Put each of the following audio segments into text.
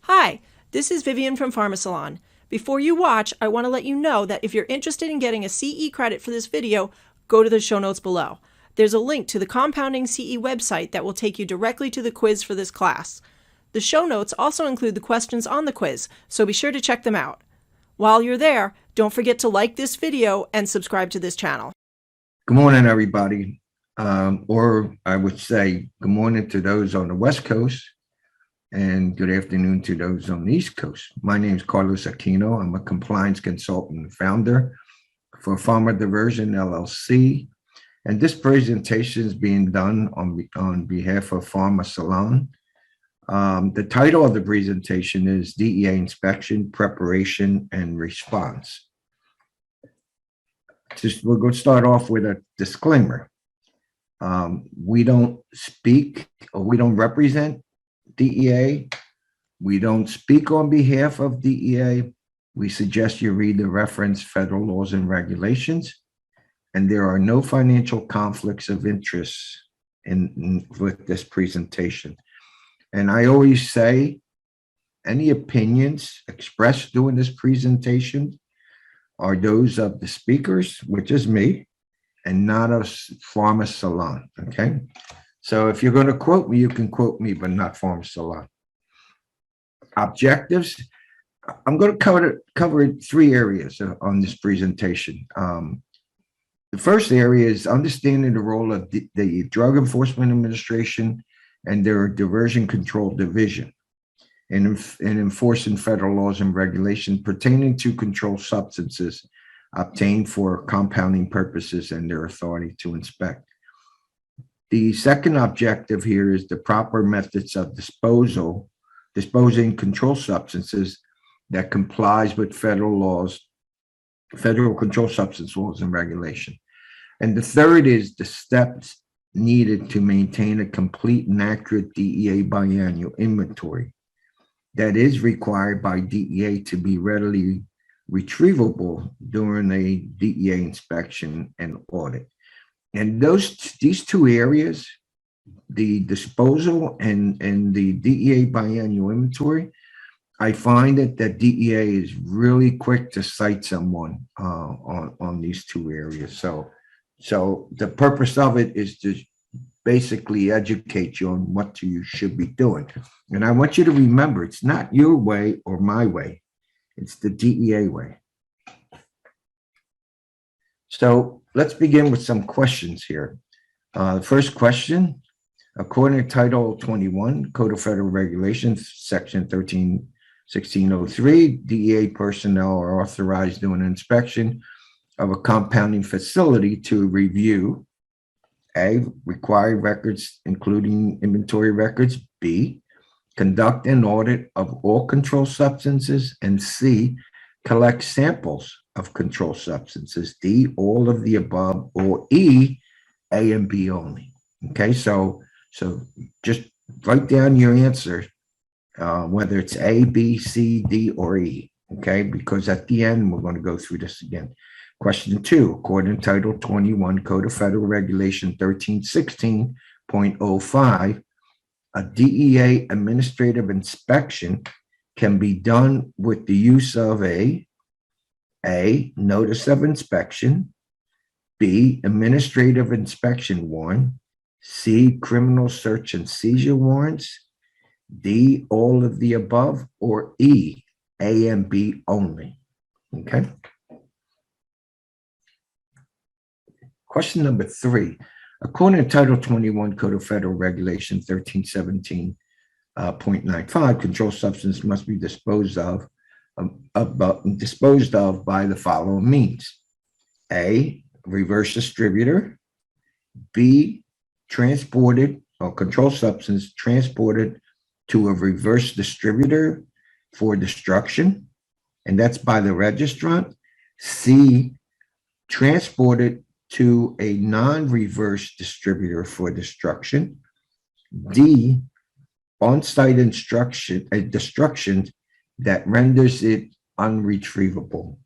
Hi, this is Vivian from PharmaSalon. Before you watch, I want to let you know that if you're interested in getting a CE credit for this video, go to the show notes below. There's a link to the Compounding CE website that will take you directly to the quiz for this class. The show notes also include the questions on the quiz, so be sure to check them out. While you're there, don't forget to like this video and subscribe to this channel. Good morning, everybody. Or I would say good morning to those on the West Coast and good afternoon to those on the East Coast. My name is Carlos Aquino. I'm a compliance consultant and founder for Pharma Diversion LLC. And this presentation is being done on behalf of PharmaSalon. The title of the presentation is DEA Inspection, Preparation, and Response. We're going to start off with a disclaimer. We don't speak or we don't represent DEA. We don't speak on behalf of DEA. We suggest you read the reference federal laws and regulations, and there are no financial conflicts of interest with this presentation. And I always say any opinions expressed during this presentation are those of the speakers, which is me, and not of PharmaSalon, okay? So if you're going to quote me, you can quote me, but not PharmaSalon. Objectives. I'm going to cover 3 areas on this presentation. The first area is understanding the role of the Drug Enforcement Administration and their Diversion Control Division in enforcing federal laws and regulations pertaining to controlled substances obtained for compounding purposes and their authority to inspect. The second objective here is the proper methods of disposing controlled substances that complies with federal laws, federal controlled substance laws and regulation. And the third is the steps needed to maintain a complete and accurate DEA biannual inventory that is required by DEA to be readily retrievable during a DEA inspection and audit. And these 2 areas, the disposal and the DEA biannual inventory, I find that DEA is really quick to cite someone on these 2 areas. So the purpose of it is to basically educate you on what you should be doing. And I want you to remember, it's not your way or my way. It's the DEA way. So let's begin with some questions here. The first question, according to Title 21, Code of Federal Regulations, Section 1603, DEA personnel are authorized during an inspection of a compounding facility to review A, required records, including inventory records, B, conduct an audit of all controlled substances, and C, collect samples of controlled substances, D, all of the above, or E, A and B only. Okay, so just write down your answer, whether it's A, B, C, D, or E, okay, because at the end, we're going to go through this again. Question 2, according to Title 21, Code of Federal Regulation 1316.05, a DEA administrative inspection can be done with the use of A, notice of inspection, B, administrative inspection warrant, C, criminal search and seizure warrants, D, all of the above, or E, A and B only. Okay. Question number 3, according to Title 21 Code of Federal Regulation 1317.95, controlled substance must be disposed of by the following means: A, reverse distributor; B, transported or controlled substance transported to a reverse distributor for destruction, and that's by the registrant; C, transported to a non-reverse distributor for destruction; D, on-site destruction that renders it unretrievable;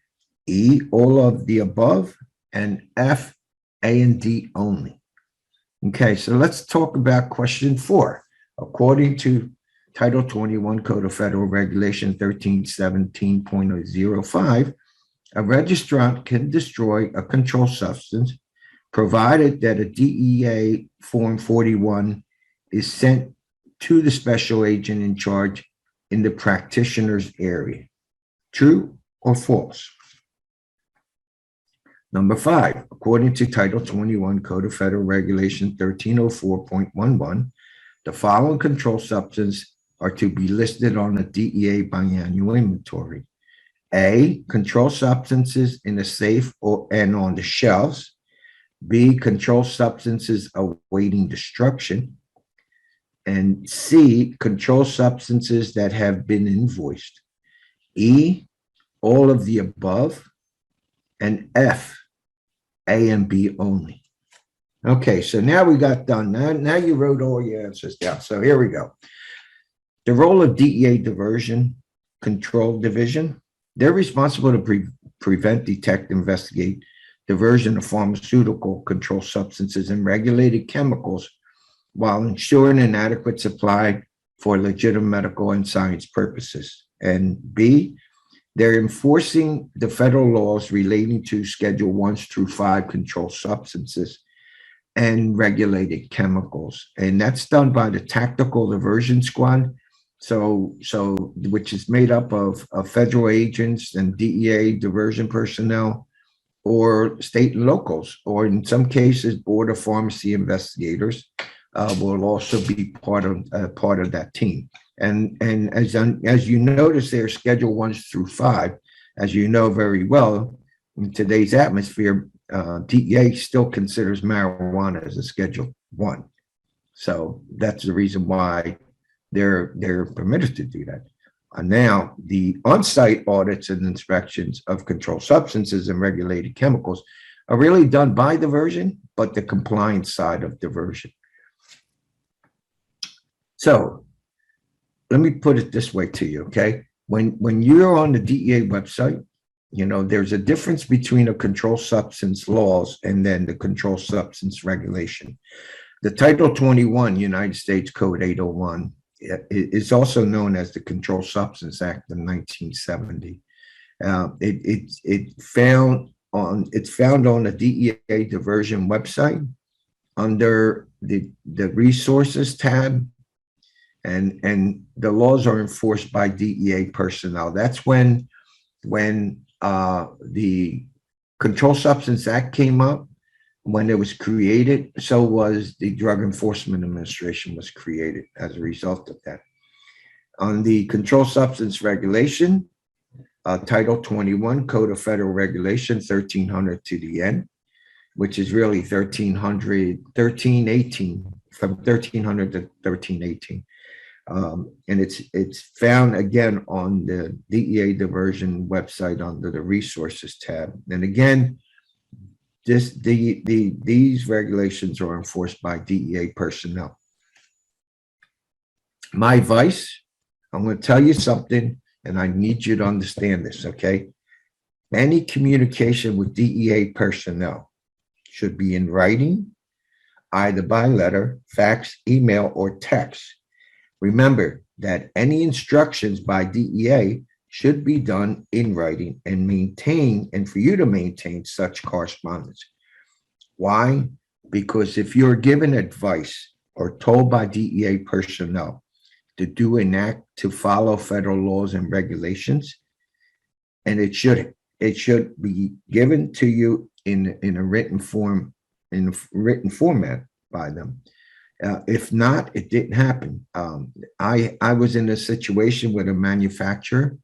E, all of the above; and F, A and D only. Okay, so let's talk about question 4. According to Title 21 Code of Federal Regulation 1317.05, a registrant can destroy a controlled substance provided that a DEA Form 41 is sent to the special agent in charge in the practitioner's area. True or false? Number 5, according to Title 21 Code of Federal Regulation 1304.11, the following controlled substances are to be listed on the DEA biannual inventory. A, controlled substances in the safe and on the shelves. B, controlled substances awaiting destruction. And C, controlled substances that have been invoiced. E, all of the above. And F, A and B only. Okay, so now we got done. Now you wrote all your answers down. So here we go. The role of DEA Diversion Control Division. They're responsible to prevent, detect, investigate diversion of pharmaceutical controlled substances and regulated chemicals while ensuring an adequate supply for legitimate medical and science purposes. And B, they're enforcing the federal laws relating to Schedule 1s through 5 controlled substances and regulated chemicals. And that's done by the Tactical Diversion Squad. So which is made up of federal agents and DEA diversion personnel, or state and locals, or in some cases, Board of Pharmacy investigators will also be part of that team. And as you notice, they're Schedule 1s through 5. As you know very well, in today's atmosphere, DEA still considers marijuana as a Schedule 1. So that's the reason why they're permitted to do that. Now, the on-site audits and inspections of controlled substances and regulated chemicals are really done by diversion, but the compliance side of diversion. So let me put it this way to you, okay? When you're on the DEA website, you know, there's a difference between a controlled substance laws and then the controlled substance regulation. The Title 21 United States Code 801 is also known as the Controlled Substance Act of 1970. It's found on the DEA Diversion website under the Resources tab, and the laws are enforced by DEA personnel. That's when the Controlled Substance Act came up. When it was created, so was the Drug Enforcement Administration was created as a result of that. On the Controlled Substance Regulation, Title 21 Code of Federal Regulation 1300 to the end, which is really 1318, from 1300 to 1318. And it's found again on the DEA Diversion website under the Resources tab. And again, these regulations are enforced by DEA personnel. My advice, I'm going to tell you something, and I need you to understand this, okay? Any communication with DEA personnel should be in writing, either by letter, fax, email, or text. Remember that any instructions by DEA should be done in writing and for you to maintain such correspondence. Why? Because if you're given advice or told by DEA personnel to do an act to follow federal laws and regulations, and it should be given to you in a written form, in a written format by them. If not, it didn't happen. I was in a situation with a manufacturer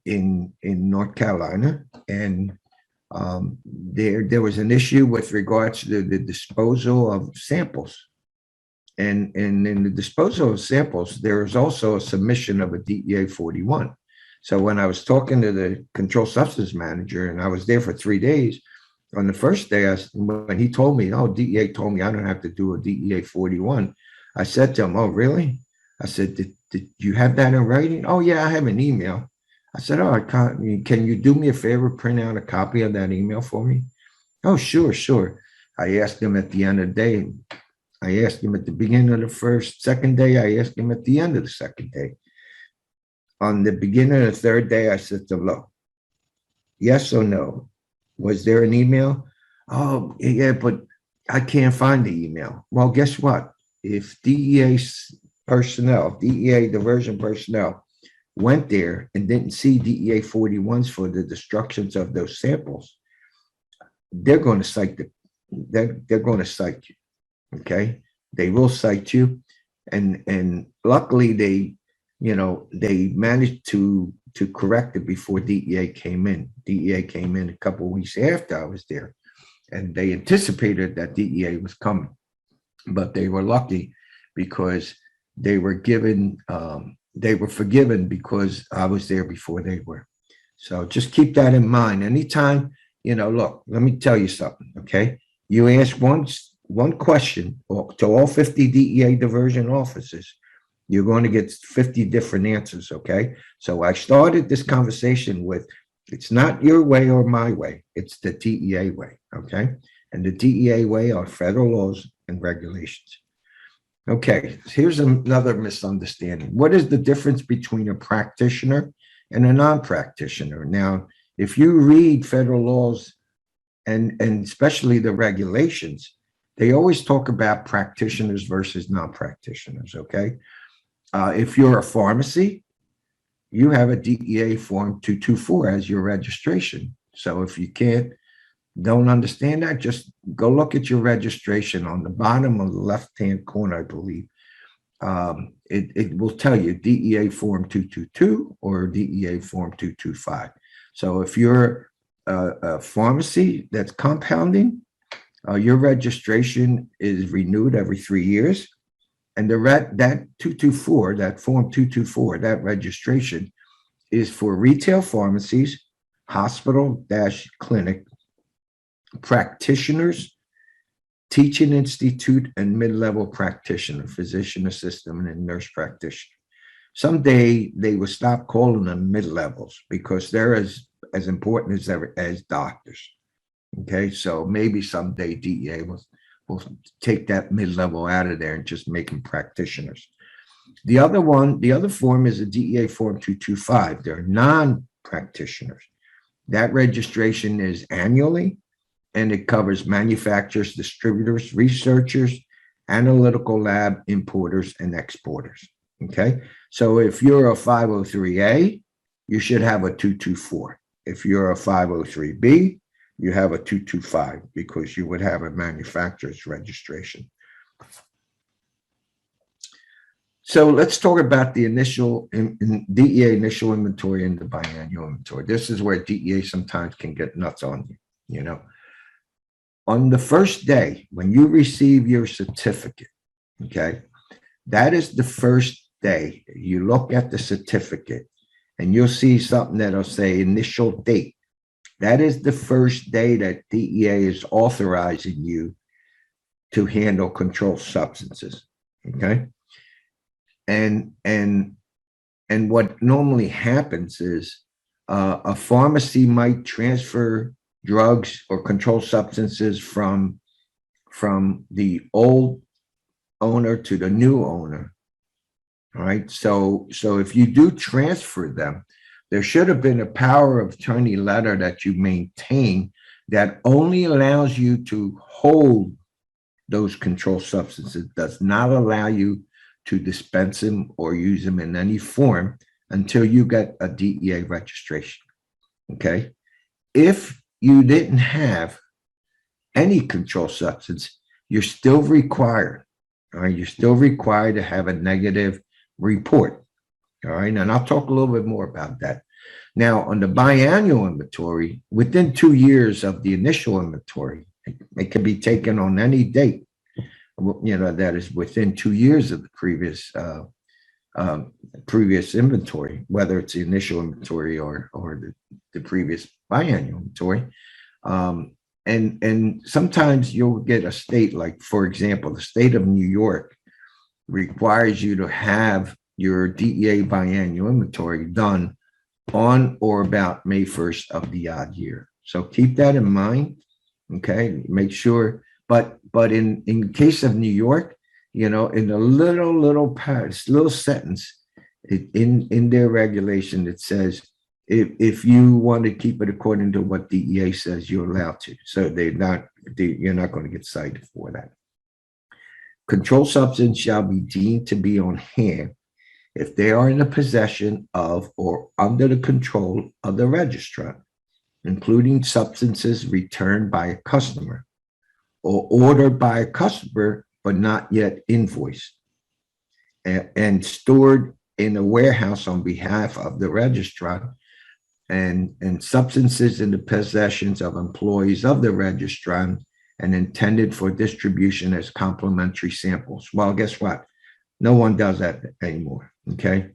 in North Carolina, and there was an issue with regards to the disposal of samples. And in the disposal of samples, there is also a submission of a DEA 41. So when I was talking to the controlled substance manager, and I was there for 3 days, on the first day, when he told me, oh, DEA told me I don't have to do a DEA 41, I said to him, oh, really? I said, did you have that in writing? Oh, yeah, I have an email. I said, oh, can you do me a favor, print out a copy of that email for me? Oh, sure. I asked him at the end of the day, I ask him at the beginning of the second day. I ask him at the end of the second day. On the beginning of the third day, I said to him, look, yes or no? Was there an email? Oh, yeah, but I can't find the email. Well, guess what? If DEA personnel, DEA diversion personnel went there and didn't see DEA 41s for the destructions of those samples, they're going to cite they're going to cite you. Okay, they will cite you, and luckily they managed to correct it before DEA came in. DEA came in a couple of weeks after I was there, and they anticipated that DEA was coming, but they were lucky because they were forgiven because I was there before they were. So just keep that in mind. Anytime, look, let me tell you something, okay? You ask one question to all 50 DEA diversion officers, you're going to get 50 different answers, okay? So I started this conversation with, it's not your way or my way, it's the DEA way, okay? And the DEA way are federal laws and regulations. Okay, here's another misunderstanding. What is the difference between a practitioner and a non-practitioner? Now, if you read federal laws and especially the regulations, they always talk about practitioners versus non-practitioners, okay? If you're a pharmacy, you have a DEA Form 224 as your registration. So if you don't understand that, just go look at your registration on the bottom of the left-hand corner, I believe. It will tell you DEA Form 222 or DEA Form 225. So if you're a pharmacy that's compounding, your registration is renewed every 3 years. And that 224, that Form 224, that registration is for retail pharmacies, hospital-clinic, practitioners, teaching institute, and mid-level practitioner, physician assistant, and nurse practitioner. Someday they will stop calling them mid-levels because they're as important as doctors. Okay, so maybe someday DEA will take that mid-level out of there and just make them practitioners. The other form is a DEA Form 225. They're non-practitioners. That registration is annually, and it covers manufacturers, distributors, researchers, analytical lab, importers, and exporters. Okay, so if you're a 503A, you should have a 224. If you're a 503B, you have a 225 because you would have a manufacturer's registration. So let's talk about the DEA initial inventory and the biannual inventory. This is where DEA sometimes can get nuts on you, On the first day, when you receive your certificate, okay, that is the first day. You look at the certificate and you'll see something that'll say initial date. That is the first day that DEA is authorizing you to handle controlled substances, okay? And what normally happens is a pharmacy might transfer drugs or controlled substances from the old owner to the new owner, all right? So if you do transfer them, there should have been a power of attorney letter that you maintain that only allows you to hold those controlled substances, does not allow you to dispense them or use them in any form until you get a DEA registration, okay? If you didn't have any controlled substance, you're still required, all right? You're still required to have a negative report. All right, and I'll talk a little bit more about that. Now, on the biannual inventory, within 2 years of the initial inventory, it can be taken on any date, that is within 2 years of the previous inventory, whether it's the initial inventory or the previous biannual inventory. And sometimes you'll get a state like, for example, the state of New York requires you to have your DEA biannual inventory done on or about May 1st of the odd year. So keep that in mind, okay? Make sure But in case of New York, you know, in a little sentence in their regulation, it says if you want to keep it according to what DEA says, you're allowed to. So you're not going to get cited for that. Controlled substance shall be deemed to be on hand if they are in the possession of or under the control of the registrant, including substances returned by a customer or ordered by a customer but not yet invoiced, and stored in a warehouse on behalf of the registrant, and substances in the possessions of employees of the registrant and intended for distribution as complimentary samples. Well, guess what? No one does that anymore, okay?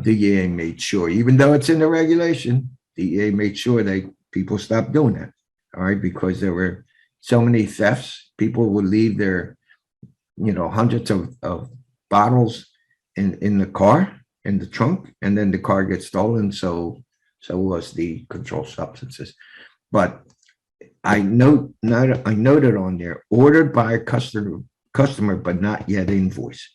DEA made sure, even though it's in the regulation, DEA made sure people stopped doing that, all right? Because there were so many thefts. People would leave their, you know, hundreds of bottles in the car, in the trunk, and then the car gets stolen. So was the controlled substances. But I noted on there, ordered by a customer, but not yet invoiced.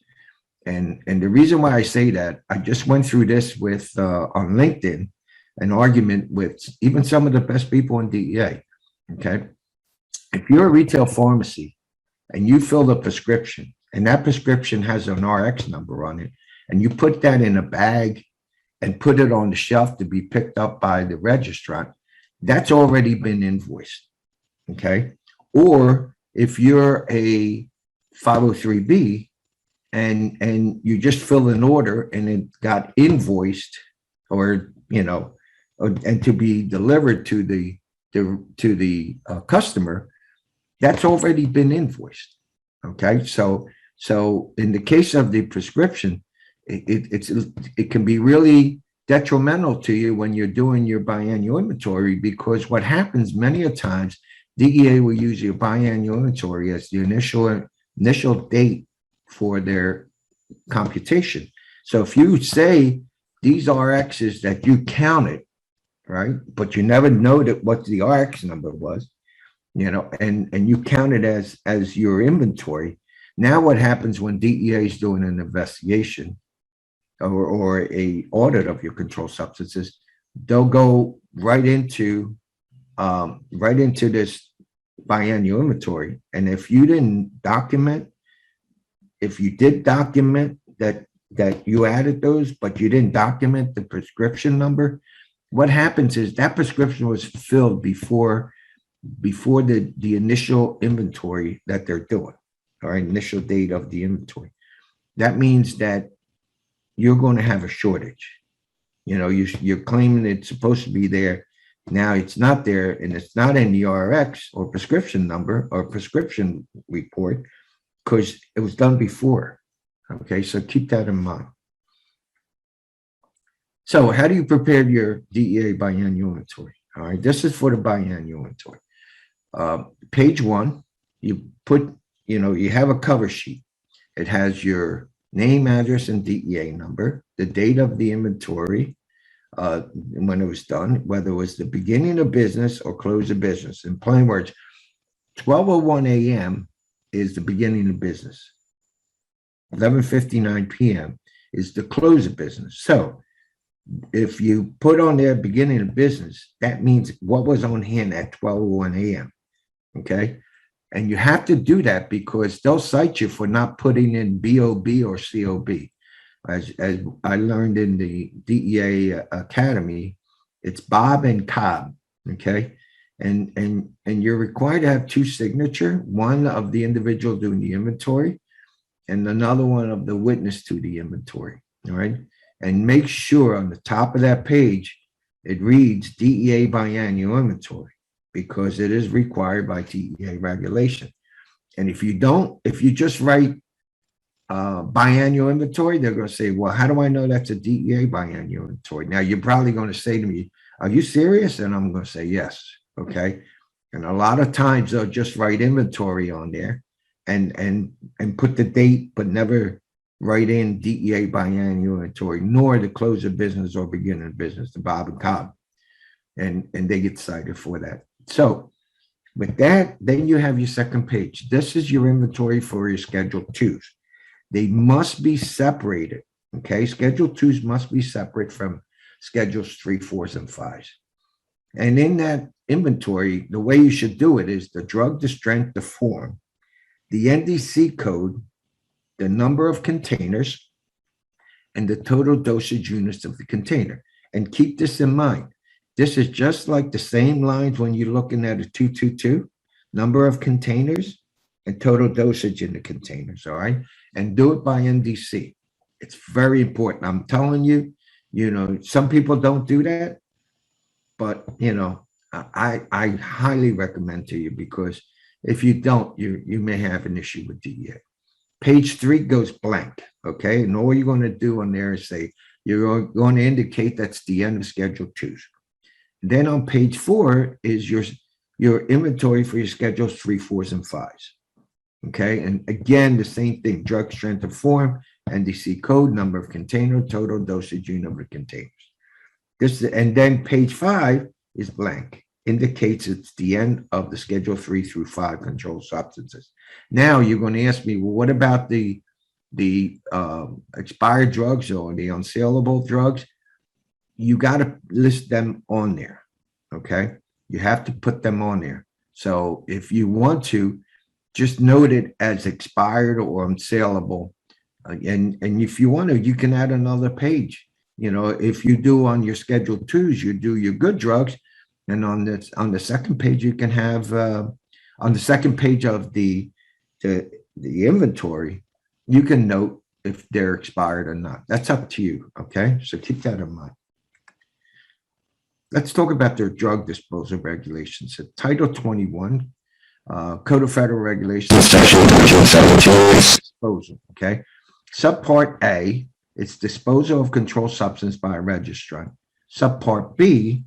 And the reason why I say that, I just went through this with on LinkedIn, an argument with even some of the best people in DEA. Okay, if you're a retail pharmacy and you fill the prescription, and that prescription has an RX number on it, and you put that in a bag and put it on the shelf to be picked up by the registrant, that's already been invoiced. Okay. Or if you're a 503B and you just fill an order and it got invoiced, or, you know, and to be delivered to the customer, that's already been invoiced. Okay. So in the case of the prescription, it can be really detrimental to you when you're doing your biannual inventory, because what happens many a times, DEA will use your biannual inventory as the initial date for their computation. So if you say these RXs that you counted, right, but you never noted what the RX number was, you know, and you counted as your inventory. Now what happens when DEA is doing an investigation or a audit of your controlled substances, they'll go right into this biannual inventory. And if you didn't document, if you did document that you added those, but you didn't document the prescription number, what happens is that prescription was filled before the initial inventory that they're doing, or initial date of the inventory. That means that you're going to have a shortage. You know, you're claiming it's supposed to be there. Now it's not there, and it's not in the RX or prescription number or prescription report because it was done before. Okay, so keep that in mind. So how do you prepare your DEA biannual inventory? All right, this is for the biannual inventory. Page 1, you put, you know, you have a cover sheet. It has your name, address, and DEA number, the date of the inventory, when it was done, whether it was the beginning of business or close of business. In plain words, 12:01 a.m. is the beginning of business. 11:59 p.m. is the close of business. So if you put on there beginning of business, that means what was on hand at 12:01 a.m. Okay. And you have to do that because they'll cite you for not putting in BOB or COB. As I learned in the DEA Academy, it's Bob and Cobb. Okay. And you're required to have 2 signatures, one of the individual doing the inventory and another one of the witness to the inventory. All right. And make sure on the top of that page, it reads DEA biannual inventory, because it is required by DEA regulation. And if you don't, if you just write biannual inventory, they're going to say, well, how do I know that's a DEA biannual inventory? Now, you're probably going to say to me, are you serious? And I'm going to say, yes. Okay. And a lot of times they'll just write inventory on there and put the date, but never write in DEA biannual inventory, nor the close of business or beginning of business, the Bob and Cobb. And they get cited for that. So With that, then you have your second page. This is your inventory for your Schedule 2s. They must be separated, okay? Schedule 2s must be separate from Schedules 3, 4s, and 5s. And in that inventory, the way you should do it is the drug, the strength, the form, the NDC code, the number of containers, and the total dosage units of the container. And keep this in mind. This is just like the same lines when you're looking at a 222, number of containers and total dosage in the containers, all right? And do it by NDC. It's very important. I'm telling you, some people don't do that, but, I highly recommend to you, because if you don't, you may have an issue with DEA. Page 3 goes blank, okay? And all you're going to do on there is say, you're going to indicate that's the end of Schedule 2s. Then on page 4 is your inventory for your Schedules 3, 4s, and 5s. Okay, and again, the same thing: drug, strength, of form, NDC code, number of container, total dosage unit of containers. And then page 5 is blank, indicates it's the end of the Schedule 3 through 5 controlled substances. Now you're going to ask me, well, what about the expired drugs or the unsaleable drugs? You got to list them on there, okay? You have to put them on there. So if you want to, just note it as expired or unsaleable. And if you want to, you can add another page. If you do on your Schedule 2s, you do your good drugs. And on the second page, you can have, on the second page of the inventory, you can note if they're expired or not. That's up to you, okay? So keep that in mind. Let's talk about their drug disposal regulations. So Title 21, Code of Federal Regulations, Section 1317, disposal, okay? Subpart A, it's disposal of controlled substance by a registrant. Subpart B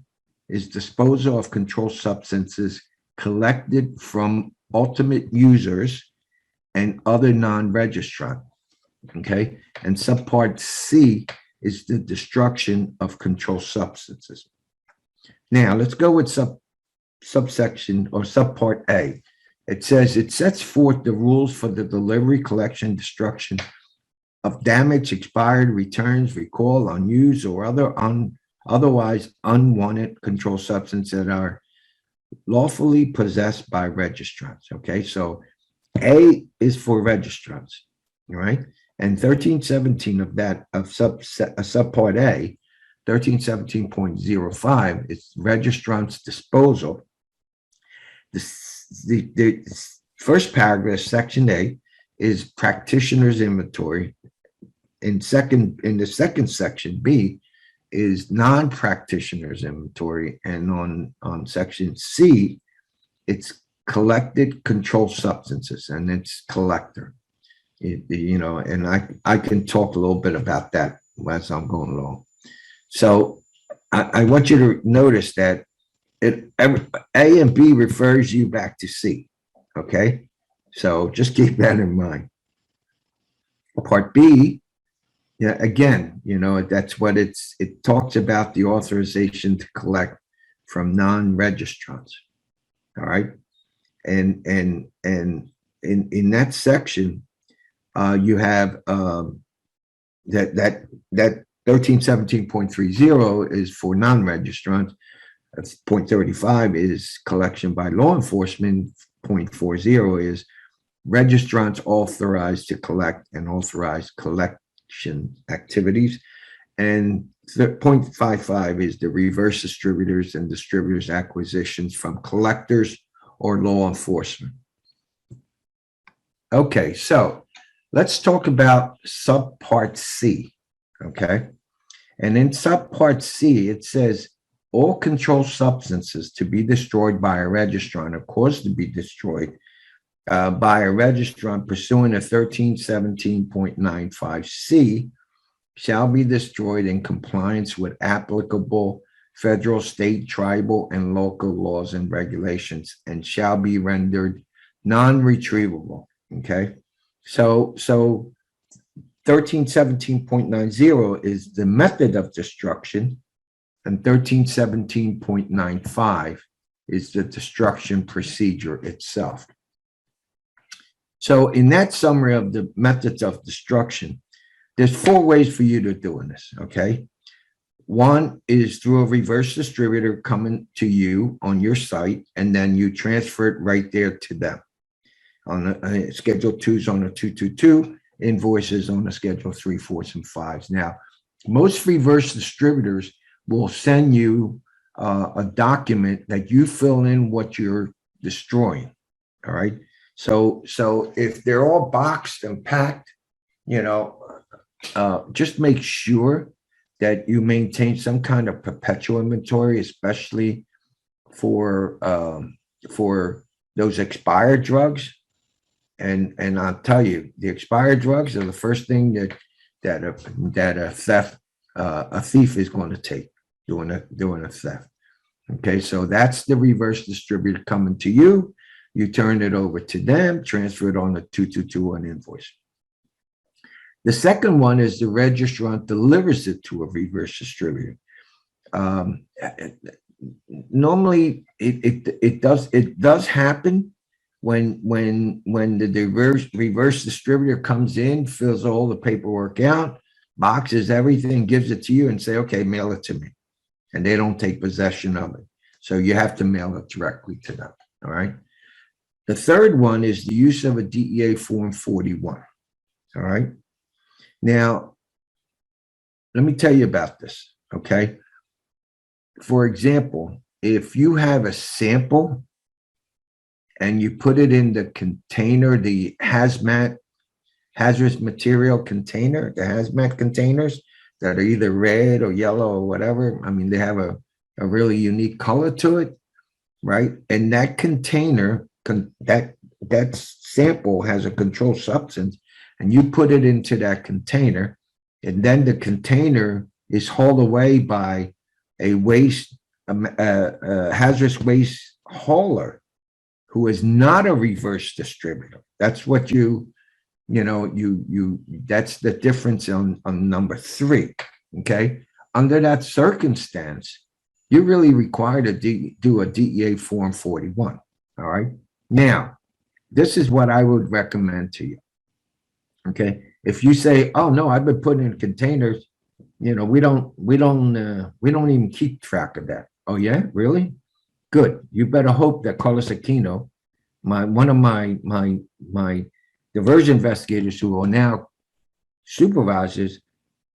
is disposal of controlled substances collected from ultimate users and other non-registrant, okay? And subpart C is the destruction of controlled substances. Now, let's go with subsection or subpart A. It says it sets forth the rules for the delivery, collection, destruction of damaged, expired, returns, recall, unused, or otherwise unwanted controlled substances that are lawfully possessed by registrants. Okay, so A is for registrants, all right? And 1317 of subpart A, 1317.05 is registrants disposal. The first paragraph, section A, is practitioners inventory. In the second section, B, is non-practitioners inventory. And on section C, it's collected controlled substances, and it's collector. And I can talk a little bit about that as I'm going along. So I want you to notice that A and B refers you back to C, okay? So just keep that in mind. Part B, yeah, again, that's what it talks about, the authorization to collect from non-registrants, all right? And in that section, you have that 1317.30 is for non-registrants. That's 0.35 is collection by law enforcement. 0.40 is registrants authorized to collect and authorized collection activities. And 0.55 is the reverse distributors and distributors acquisitions from collectors or law enforcement. Okay, so let's talk about subpart C, okay? And in subpart C, it says, all controlled substances to be destroyed by a registrant, or caused to be destroyed by a registrant pursuant to 1317.95C shall be destroyed in compliance with applicable federal, state, tribal, and local laws and regulations, and shall be rendered non-retrievable, okay? So 1317.90 is the method of destruction, and 1317.95 is the destruction procedure itself. So in that summary of the methods of destruction, there's 4 ways for you to doing this, okay? One is through a reverse distributor coming to you on your site, and then you transfer it right there to them. On the Schedule 2s on a 222, invoices on a Schedule 3, 4s, and 5s. Now, most reverse distributors will send you a document that you fill in what you're destroying, all right? So if they're all boxed and packed, you know, just make sure that you maintain some kind of perpetual inventory, especially for those expired drugs. And I'll tell you, the expired drugs are the first thing that a thief is going to take doing a theft. Okay, so that's the reverse distributor coming to you. You turn it over to them, transfer it on the 222 on invoice. The second one is the registrant delivers it to a reverse distributor. Normally, it does happen when the reverse distributor comes in, fills all the paperwork out, boxes everything, gives it to you, and say, "Okay, mail it to me," and they don't take possession of it. So you have to mail it directly to them. All right. The third one is the use of a DEA Form 41. All right. Now, let me tell you about this, okay? For example, if you have a sample and you put it in the container, the hazardous material container, the hazmat containers that are either red or yellow or whatever, I mean, they have a really unique color to it, right? And that container, that sample has a controlled substance, and you put it into that container, and then the container is hauled away by a hazardous waste hauler who is not a reverse distributor. That's what that's the difference on number 3, okay? Under that circumstance, you're really required to do a DEA Form 41, all right? Now, this is what I would recommend to you. Okay, if you say, "Oh no, I've been putting in containers," you know, we don't even keep track of that. Oh yeah, really? Good. You better hope that Carlos Aquino, one of my diversion investigators who are now supervisors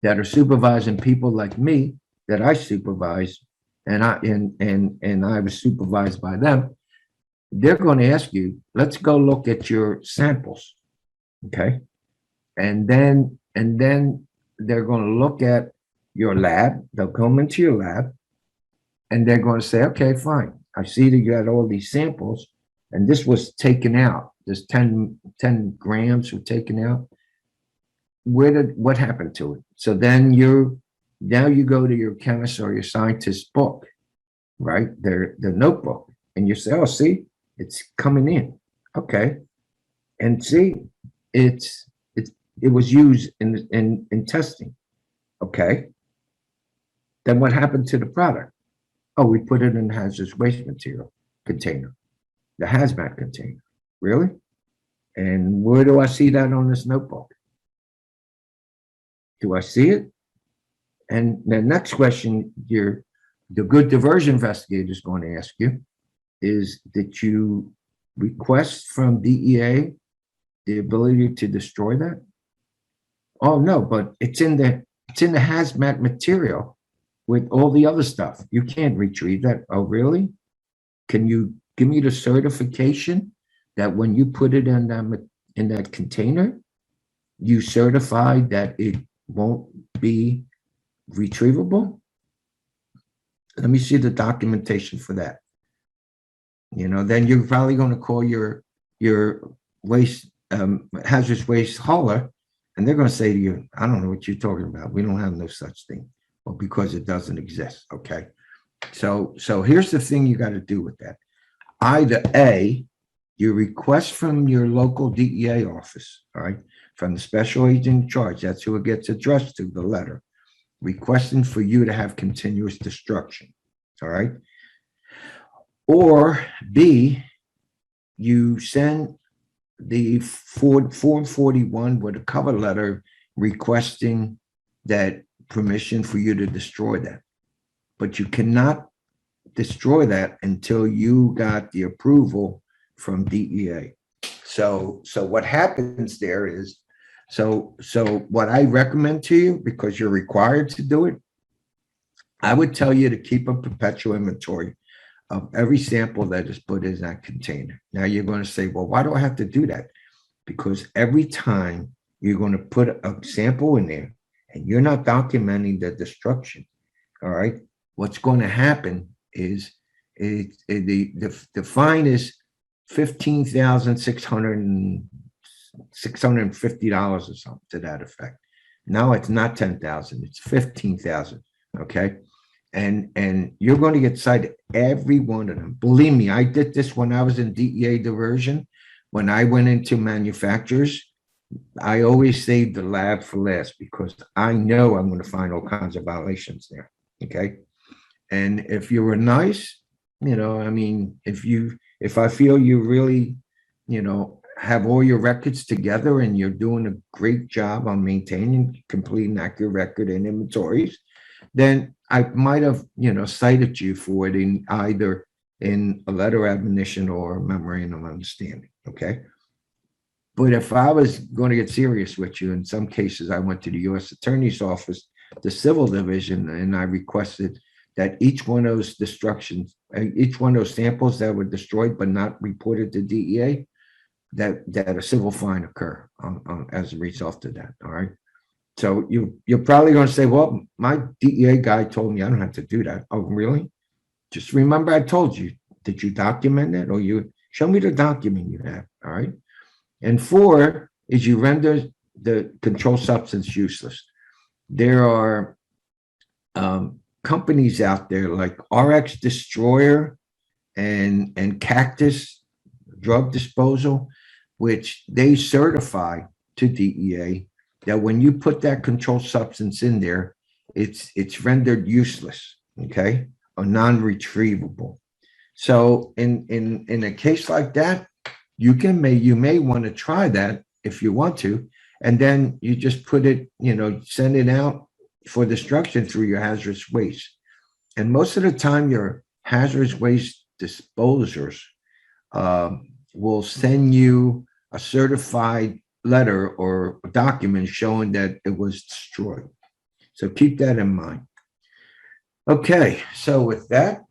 that are supervising people like me that I supervise, and I was supervised by them. They're going to ask you, "Let's go look at your samples," okay? And then they're going to look at your lab. They'll come into your lab and they're going to say, "Okay, fine. I see that you got all these samples and this was taken out. This 10 grams were taken out. What happened to it?" So then now you go to your chemist or your scientist's book, right? Their notebook, and you say, "Oh, see, it's coming in." Okay. And see, it was used in testing. Okay. Then what happened to the product? "Oh, we put it in the hazardous waste material container, the hazmat container." Really? And where do I see that on this notebook? Do I see it? And the next question the good diversion investigator is going to ask you is, did you request from DEA the ability to destroy that? "Oh no, but it's in the hazmat material with all the other stuff. You can't retrieve that." "Oh really? Can you give me the certification that when you put it in that container, you certify that it won't be retrievable?" Let me see the documentation for that. You know, then you're probably going to call your waste hazardous waste hauler, and they're going to say to you, "I don't know what you're talking about. We don't have no such thing." Well, because it doesn't exist. Okay. So here's the thing you got to do with that. Either A, you request from your local DEA office, all right, from the special agent in charge. That's who it gets addressed to, the letter, requesting for you to have continuous destruction. All right. Or B, you send the Form 41 with a cover letter requesting that permission for you to destroy that. But you cannot destroy that until you got the approval from DEA. So what happens there is, so what I recommend to you, because you're required to do it, I would tell you to keep a perpetual inventory of every sample that is put in that container. Now you're going to say, well, why do I have to do that? Because every time you're going to put a sample in there and you're not documenting the destruction, all right, what's going to happen is the fine is $650 or something to that effect. Now it's not 10,000, it's 15,000. Okay. And you're going to get cited, every one of them. Believe me, I did this when I was in DEA Diversion. When I went into manufacturers, I always saved the lab for last because I know I'm going to find all kinds of violations there. Okay. And if you were nice, you know, I mean, if I feel you really, you know, have all your records together and you're doing a great job on maintaining complete and accurate record and inventories, then I might have, you know, cited you for it in either in a letter of admonition or a memorandum of understanding. Okay. But if I was going to get serious with you, in some cases, I went to the U.S. Attorney's Office, the Civil Division, and I requested that each one of those destructions, each one of those samples that were destroyed but not reported to DEA, that a civil fine occur as a result of that. All right. So you're probably going to say, well, my DEA guy told me I don't have to do that. Oh, really? Just remember I told you. Did you document it? Or you show me the document you have. All right. And 4 is you render the controlled substance useless. There are companies out there like RX Destroyer and Cactus Drug Disposal, which they certify to DEA that when you put that controlled substance in there, it's rendered useless, okay, or non-retrievable. So in a case like that, you may want to try that if you want to, and then you just put it, you know, send it out for destruction through your hazardous waste. And most of the time, your hazardous waste disposers will send you a certified letter or a document showing that it was destroyed. So keep that in mind. Okay, so with that,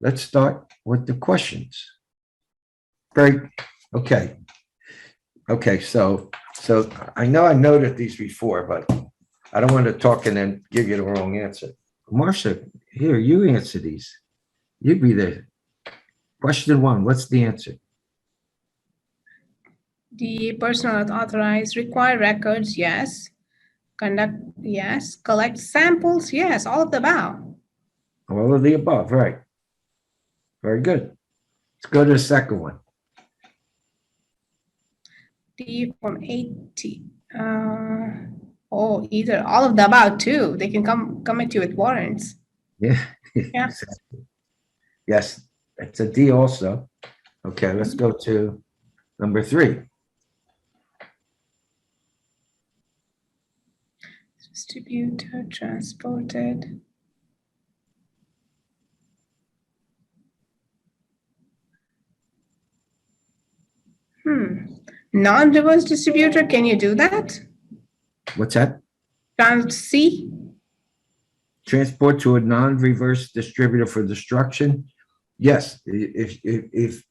let's start with the questions. Great. Okay. So I know I noted these before, but I don't want to talk and then give you the wrong answer. Marcia, here, you answer these. You be there. Question 1, what's the answer? The personnel authorized, require records, yes. Conduct, yes. Collect samples, yes. All of the above. All of the above, right. Very good. Let's go to the second one. DEA Form 80. Either all of the above too. They can come at you with warrants. Yeah. Yeah. Exactly. Yes, it's a D also. Okay, let's go to number 3. Distributor transported. Non-reverse distributor, can you do that? What's that? C? Transport to a non-reverse distributor for destruction. Yes, if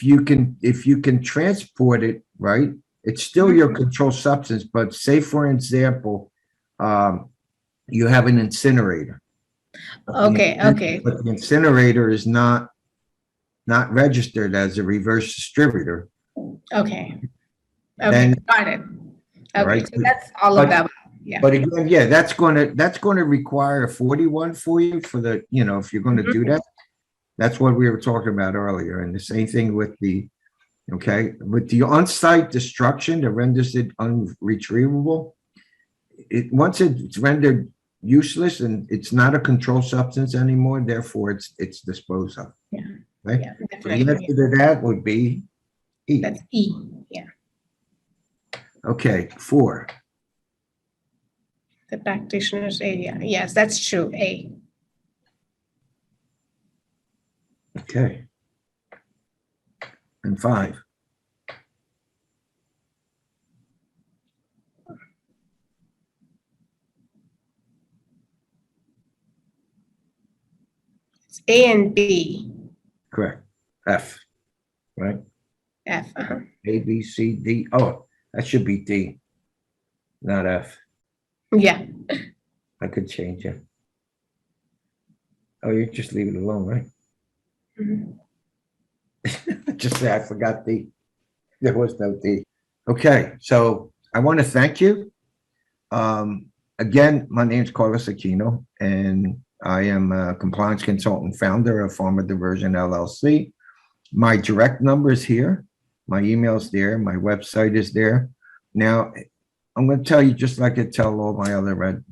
you can transport it, right, it's still your controlled substance. But say, for example, you have an incinerator. Okay. But the incinerator is not registered as a reverse distributor. Okay. Then, Got it. Okay, right? so that's all of that. Yeah. But again, yeah, that's going to require a 41 for you for the, you know, if you're going to do that. That's what we were talking about earlier. And the same thing with the, okay, with the on-site destruction that renders it unretrievable. Once it's rendered useless and it's not a controlled substance anymore. Therefore, it's disposed of. Yeah. Right. Yeah, So the definitely. answer to that would be E. That's E. Yeah. Okay, 4. The practitioner's area. Yes, that's true. A. Okay. And 5. It's A and B. Correct. F. Right. F. A, B, C, D. Oh, that should be D, not F. Yeah. I could change it. Oh, you just leave it alone, right? Mhm. Just say I forgot D. There was no D. Okay, so I want to thank you. Again, my name is Carlos Aquino, and I am a compliance consultant, founder of Pharma Diversion LLC. My direct number is here. My email's there. My website is there. Now, I'm going to tell you, just like I tell all my other,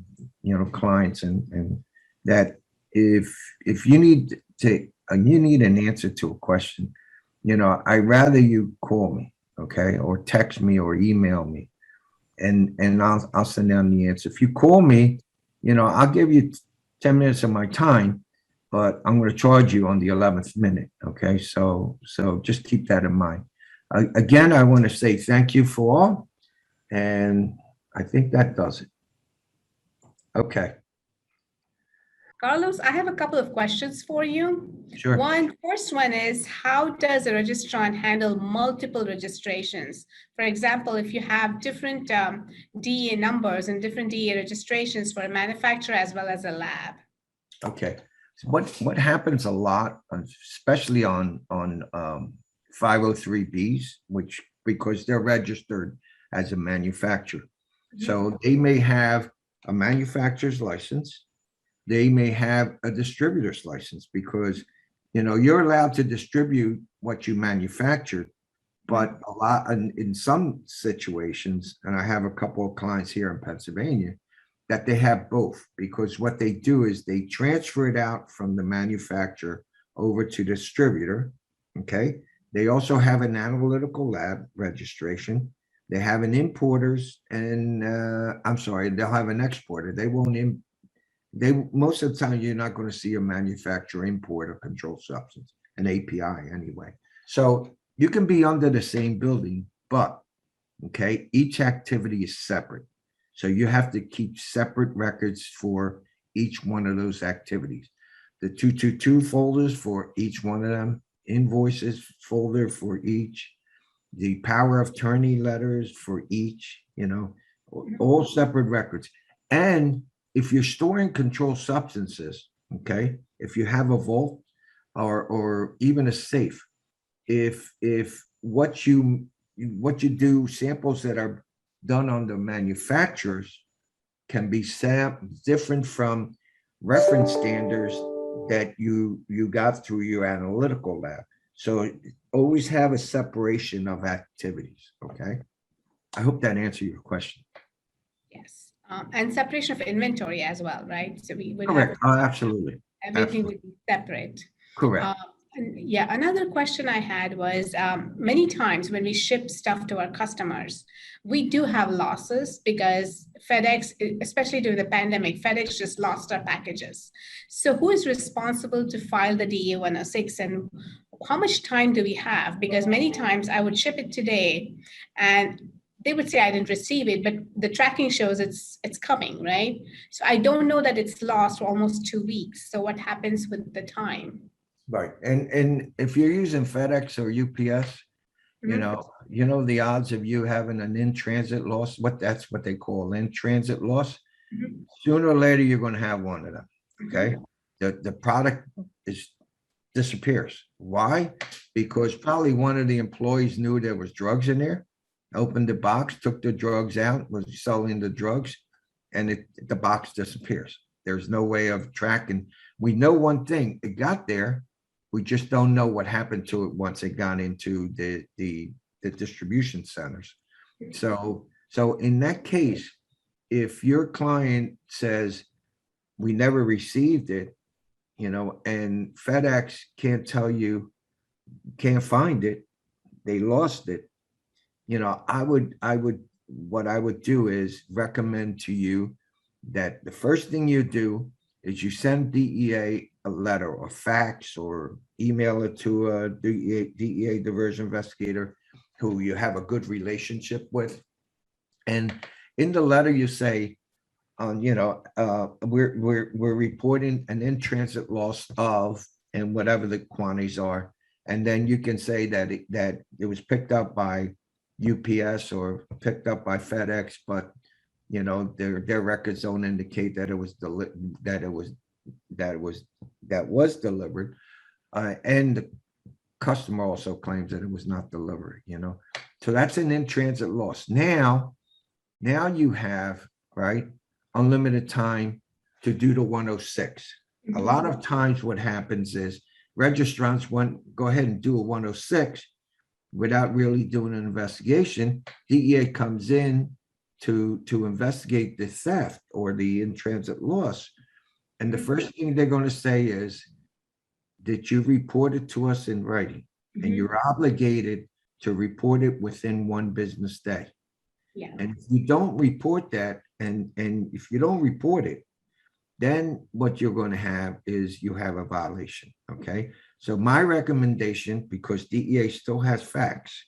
clients, and that if you need an answer to a question, I'd rather you call me, okay, or text me or email me, and I'll send down the answer. If you call me, I'll give you 10 minutes of my time, but I'm going to charge you on the 11th minute. Okay, so just keep that in mind. Again, I want to say thank you for all, and I think that does it. Okay, Carlos, I have a couple of questions for you. sure. First one is, how does a registrant handle multiple registrations? For example, if you have different DEA numbers and different DEA registrations for a manufacturer as well as a lab. Okay, so what happens a lot, especially on 503Bs, which because they're registered as a manufacturer, so they may have a manufacturer's license. They may have a distributor's license because, you're allowed to distribute what you manufacture, but a lot in some situations, and I have a couple of clients here in Pennsylvania, that they have both, because what they do is they transfer it out from the manufacturer over to the distributor. Okay. They also have an analytical lab registration. They have an importers and they'll have an exporter. They won't most of the time you're not going to see a manufacturer import a controlled substance, an API anyway. So you can be under the same building, but okay, each activity is separate. So you have to keep separate records for each one of those activities. The 222 folders for each one of them, invoices folder for each, the power of attorney letters for each, all separate records. And if you're storing controlled substances, okay, if you have a vault or even a safe, if what you do, samples that are done on the manufacturers can be different from reference standards that you got through your analytical lab. So always have a separation of activities. Okay, I hope that answered your question. Yes. And separation of inventory as well, right? So we would Correct. have Absolutely. everything would be separate. Correct. Yeah, another question I had was many times when we ship stuff to our customers, we do have losses because FedEx, especially during the pandemic, FedEx just lost our packages. So who is responsible to file the DEA 106 and how much time do we have? Because many times I would ship it today and they would say I didn't receive it, but the tracking shows it's coming, right? So I don't know that it's lost for almost 2 weeks. So what happens with the time? Right. And if you're using FedEx or UPS, the odds of you having an in-transit loss, that's what they call in-transit loss. Sooner or later, you're going to have one of them. Okay. The product disappears. Why? Because probably one of the employees knew there was drugs in there, opened the box, took the drugs out, was selling the drugs, and the box disappears. There's no way of tracking. We know one thing, it got there. We just don't know what happened to it once it got into the distribution centers. So in that case, if your client says, we never received it, and FedEx can't tell you, can't find it, they lost it, what I would do is recommend to you that the first thing you do is you send DEA a letter or fax or email it to a DEA diversion investigator who you have a good relationship with. And in the letter, you say, we're reporting an in-transit loss of, and whatever the quantities are. And then you can say that it was picked up by UPS or picked up by FedEx, but their records don't indicate that it was delivered. And the customer also claims that it was not delivered, So that's an in-transit loss. Now you have, right, unlimited time to do the 106. A lot of times what happens is registrants go ahead and do a 106 without really doing an investigation. DEA comes in to investigate the theft or the in-transit loss. And the first thing they're going to say is, did you report it to us in writing? And you're obligated to report it within 1 business day. Yeah. And if you don't report that, and if you don't report it, then what you're going to have is you have a violation. Okay. So my recommendation, because DEA still has fax,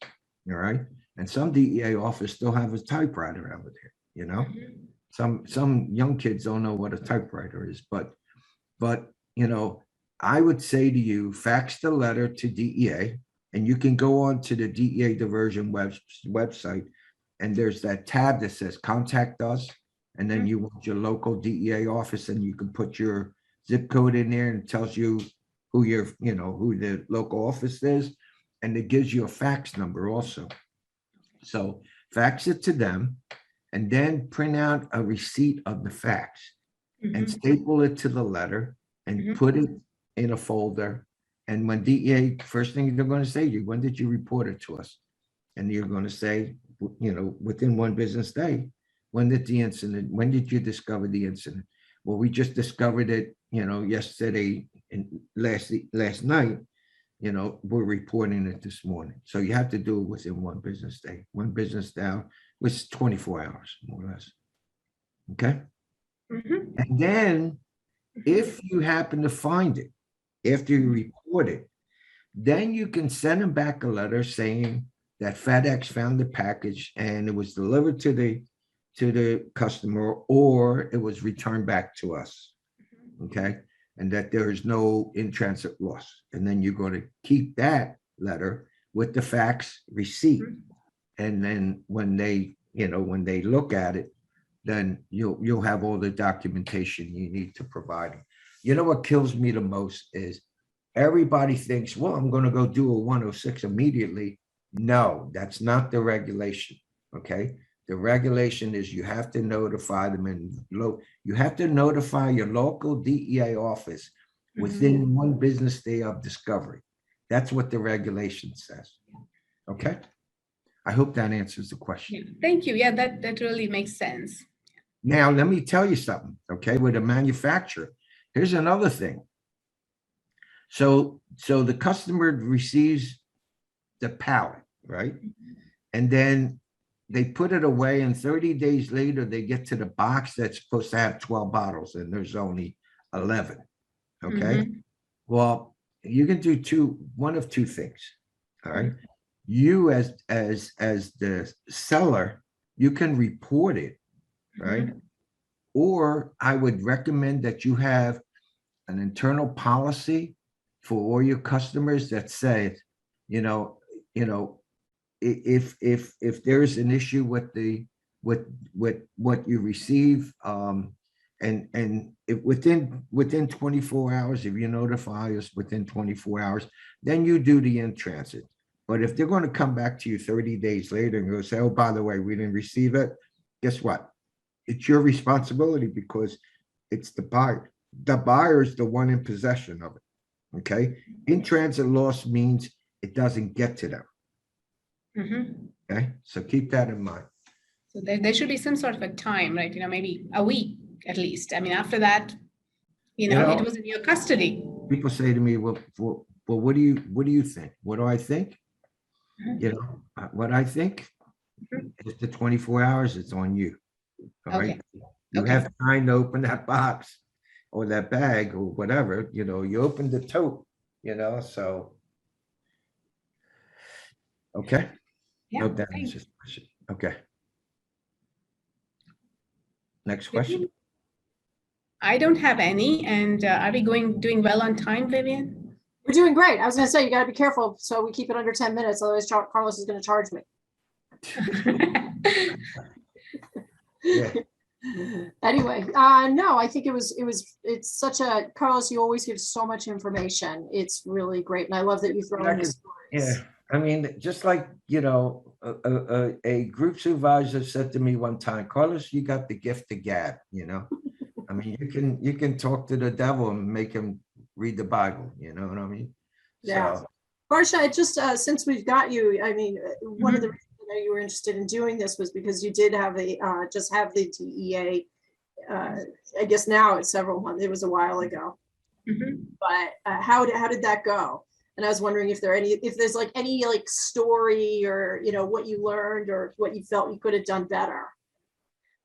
all right, and some DEA office still have a typewriter over there, some young kids don't know what a typewriter is, but I would say to you, fax the letter to DEA, and you can go on to the DEA Diversion website, and there's that tab that says contact us, and then you want your local DEA office, and you can put your zip code in there, and it tells you who who the local office is, and it gives you a fax number also. So fax it to them, and then print out a receipt of the fax and staple it to the letter and put it in a folder. And when DEA, first thing they're going to say to you, when did you report it to us? And you're going to say, within 1 business day. When did you discover the incident? Well, we just discovered it, yesterday and last night, we're reporting it this morning. So you have to do it within 1 business day. 1 business day, which is 24 hours, more or less. Okay. And then if you happen to find it after you report it, then you can send them back a letter saying that FedEx found the package and it was delivered to the customer, or it was returned back to us. Okay. And that there is no in-transit loss. And then you're going to keep that letter with the fax receipt. And then when they look at it, then you'll have all the documentation you need to provide them. What kills me the most is everybody thinks, well, I'm going to go do a 106 immediately. No, that's not the regulation. Okay. The regulation is you have to notify them, and you have to notify your local DEA office within 1 business day of discovery. That's what the regulation says. Okay. I hope that answers the question. Yeah, thank you. Yeah, that really makes sense. Now, let me tell you something. Okay. With a manufacturer, here's another thing. So the customer receives the pallet, right? And then they put it away, and 30 days later, they get to the box that's supposed to have 12 bottles, and there's only 11. Okay. Well, you can do one of two things. All right. You as the seller, you can report it, right? Or I would recommend that you have an internal policy for all your customers that says, if there's an issue with what you receive, and if within 24 hours, if you notify us within 24 hours, then you do the in-transit. But if they're going to come back to you 30 days later and go say, oh, by the way, we didn't receive it, guess what? It's your responsibility, because it's the buyer. The buyer is the one in possession of it. Okay. In-transit loss means it doesn't get to them. Okay. So keep that in mind. So there should be some sort of a time, right? Maybe a week at least. I mean, after that, You You know, know, it was in your custody. people say to me, well, what do you think? What do I think? You know, what I think is the 24 hours, it's on you. All right. Okay. You Okay. have time to open that box or that bag or whatever, you know, you opened the tote, you know, so. Okay. Yeah. Note that Thank answers the question. Okay. Next Vivian? question. I don't have any. And are we doing well on time, Vivian? We're doing great. I was going to say, you got to be careful. So we keep it under 10 minutes. Otherwise, Carlos is going to charge me. Yeah. Anyway, no, I think it's such a, Carlos, you always give so much information. It's really great. And I love that you throw in the stories. Yeah. I mean, just like, you know, a group supervisor said to me one time, Carlos, you got the gift of gab, you know? I mean, you can talk to the devil and make him read the Bible, you know what I mean? Yeah. So, Barsha, just since we've got you, I mean, one of the reasons I know you were interested in doing this was because you did have just have the DEA, I guess now it's several months, it was a while ago. But how did that go? And I was wondering if there's like any like story or, you know, what you learned or what you felt you could have done better.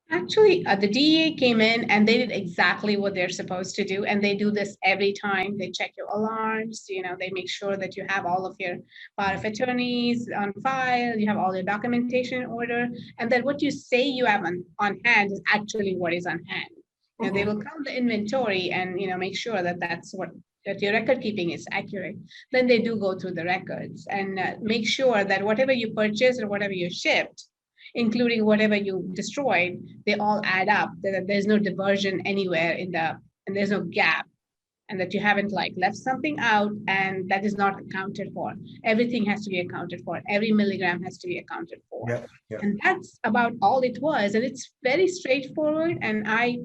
Actually, the DEA came in and they did exactly what they're supposed to do. And they do this every time. They check your alarms, you know, they make sure that you have all of your power of attorneys on file, you have all your documentation in order. And then what you say you have on hand is actually what is on hand. You know, they will count the inventory and, you know, make sure that that your record keeping is accurate. Then they do go through the records and make sure that whatever you purchased or whatever you shipped, including whatever you destroyed, they all add up, that there's no diversion anywhere and there's no gap, and that you haven't like left something out and that is not accounted for. Everything has to be accounted for. Every milligram has to be accounted for. yeah. And that's about all it was. And it's very straightforward. And I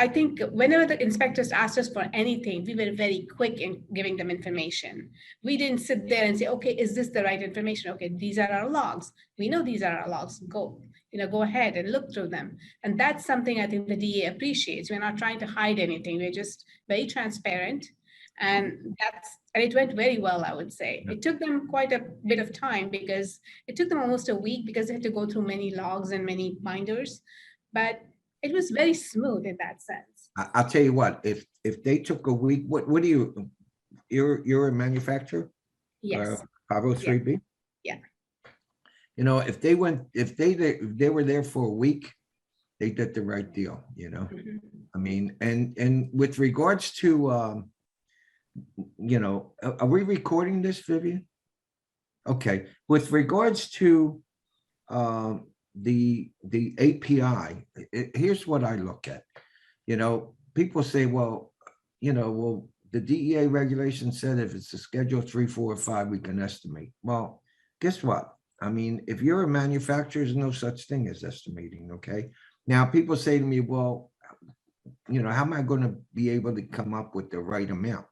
think whenever the inspectors asked us for anything, we were very quick in giving them information. We didn't sit there and say, okay, is this the right information? Okay, these are our logs. We know these are our logs. Go ahead and look through them. And that's something I think the DEA appreciates. We're not trying to hide anything. We're just very transparent. And it went very well, I would say. It took them quite a bit of time because it took them almost a week because they had to go through many logs and many binders. But it was very smooth in that sense. I'll tell you what, if they took a week, what do you're a manufacturer? Yes. 503B? Yeah. You know, if they were there for a week, they did the right deal, you know? I mean, and with regards to, you know, are we recording this, Vivian? Okay, with regards to, the API, here's what I look at. You know, people say, well, you know, the DEA regulation said if it's a schedule 3, 4, or 5, we can estimate. Well, guess what? I mean, if you're a manufacturer, there's no such thing as estimating, okay? Now, people say to me, well, you know, how am I going to be able to come up with the right amount?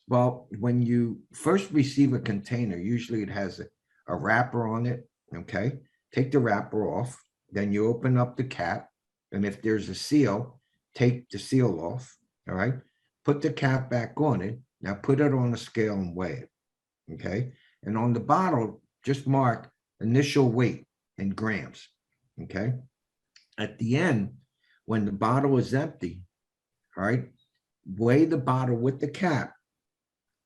Well, when you first receive a container, usually it has a wrapper on it, okay? Take the wrapper off, then you open up the cap, and if there's a seal, take the seal off, all right? Put the cap back on it, now put it on a scale and weigh it, okay? And on the bottle, just mark initial weight in grams, okay? At the end, when the bottle is empty, all right, weigh the bottle with the cap,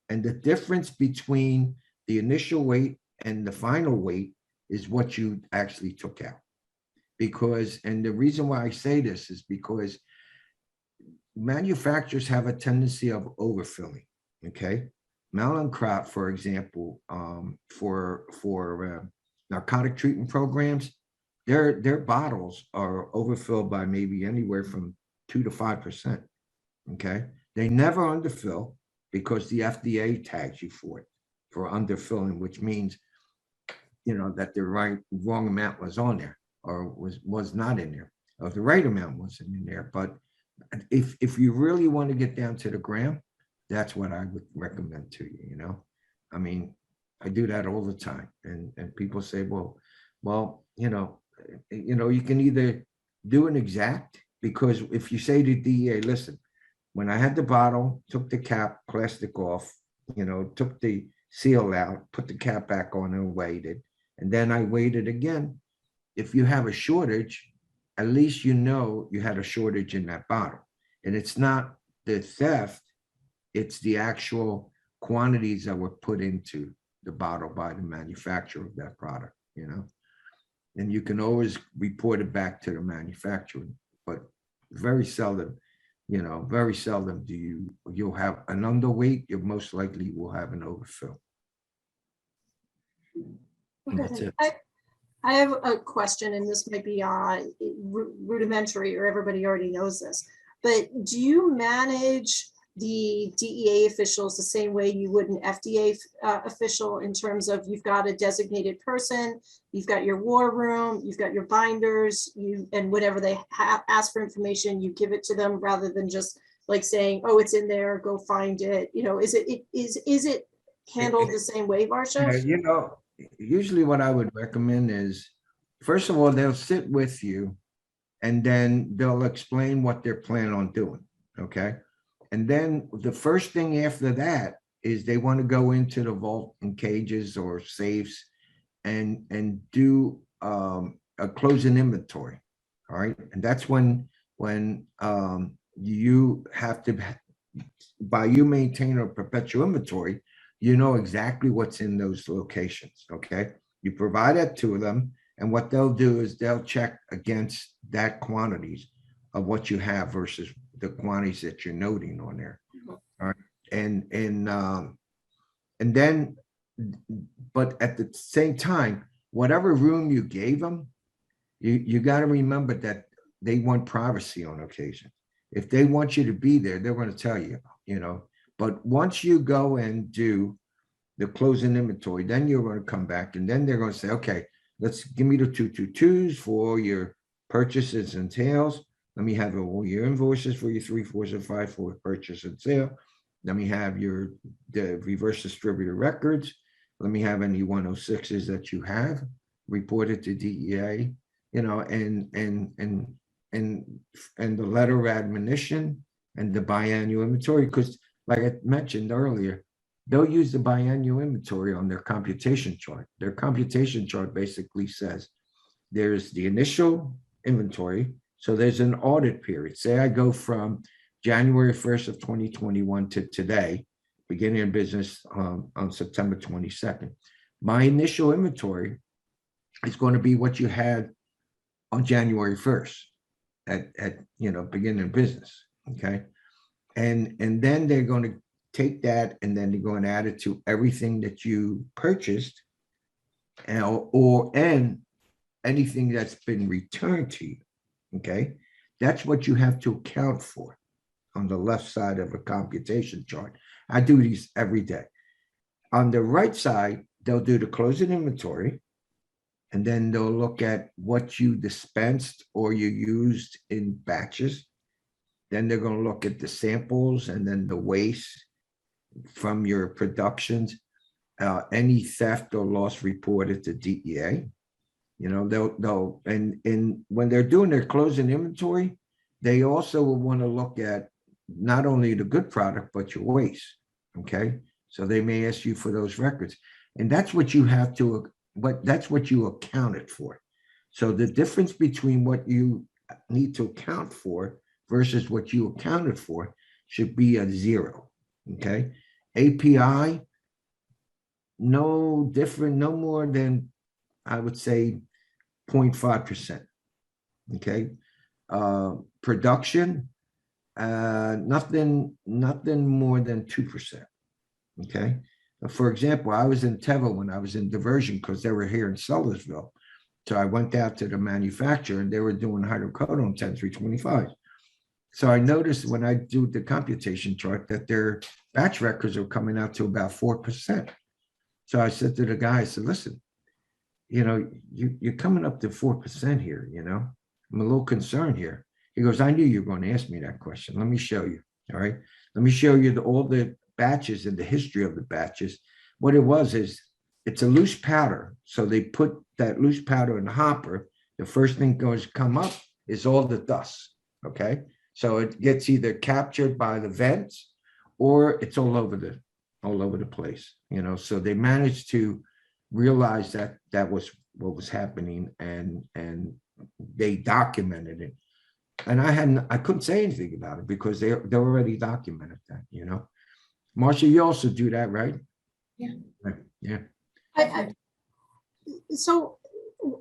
and the difference between the initial weight and the final weight is what you actually took out. Because, and the reason why I say this is because manufacturers have a tendency of overfilling, okay? Mallinckrodt, for example, for narcotic treatment programs, their bottles are overfilled by maybe anywhere from 2 to 5%, okay? They never underfill because the FDA tags you for underfilling, which means, you know, that the wrong amount was on there or was not in there, or the right amount wasn't in there. But if you really want to get down to the gram, that's what I would recommend to you, you know? I mean, I do that all the time. And people say, well, you know, you can either do an exact because if you say to DEA, listen, when I had the bottle, took the cap, plastic off, took the seal out, put the cap back on and waited, and then I waited again. If you have a shortage, at least you know you had a shortage in that bottle. And it's not the theft, it's the actual quantities that were put into the bottle by the manufacturer of that product, And you can always report it back to the manufacturer, but very seldom, you'll have an underweight, you most likely will have an overfill. And that's it. I have a question, and this might be rudimentary, or everybody already knows this, but do you manage the DEA officials the same way you would an FDA official, in terms of you've got a designated person, you've got your war room, you've got your binders, and whatever they ask for information, you give it to them, rather than just like saying, oh, it's in there, go find it. Is it handled the same way, Varsha? Usually what I would recommend is, first of all, they'll sit with you and then they'll explain what they're planning on doing. Okay. And then the first thing after that is they want to go into the vault and cages or safes and do a closing inventory. All right. And that's when you have to, by you maintain a perpetual inventory, you know exactly what's in those locations. Okay. You provide that to them, and what they'll do is they'll check against that quantities of what you have versus the quantities that you're noting on there. All right. And then, but at the same time, whatever room you gave them, you got to remember that they want privacy on occasion. If they want you to be there, they're going to tell you, but once you go and do the closing inventory, then you're going to come back and then they're going to say, okay, let's give me the 222s for your purchases and sales. Let me have all your invoices for your 3, 4s, and 5 for purchase and sale. Let me have the reverse distributor records. Let me have any 106s that you have reported to DEA, and the letter of admonition and the biannual inventory. Because like I mentioned earlier, they'll use the biannual inventory on their computation chart. Their computation chart basically says there's the initial inventory. So there's an audit period. Say I go from January 1st of 2021 to today, beginning of business on September 22nd. My initial inventory is going to be what you had on January 1st at beginning of business. Okay. And then they're going to take that and then they're going to add it to everything that you purchased and anything that's been returned to you. Okay. That's what you have to account for on the left side of a computation chart. I do these every day. On the right side, they'll do the closing inventory, and then they'll look at what you dispensed or you used in batches. Then they're going to look at the samples and then the waste from your productions, any theft or loss reported to DEA. They'll and when they're doing their closing inventory, they also will want to look at not only the good product, but your waste. Okay. So they may ask you for those records, and that's what you have to, that's what you accounted for. So the difference between what you need to account for versus what you accounted for should be a 0. Okay. API, no different, no more than, I would say, 0.5%. Okay. Production, nothing more than 2%. Okay. For example, I was in Teva when I was in diversion because they were here in Sellersville. So I went out to the manufacturer and they were doing hydrocodone 10325. So I noticed when I do the computation chart that their batch records are coming out to about 4%. So I said to the guy, I said, listen, you're coming up to 4% here, I'm a little concerned here. He goes, I knew you were going to ask me that question. Let me show you. All right. Let me show you all the batches and the history of the batches. What it was is it's a loose powder. So they put that loose powder in the hopper. The first thing going to come up is all the dust. okay? So it gets either captured by the vents or it's all over the place, you know? So they managed to realize that that was what was happening, and they documented it. And I couldn't say anything about it because they already documented that, you know? Marcia, you also do that, right? Yeah. Right. Yeah. So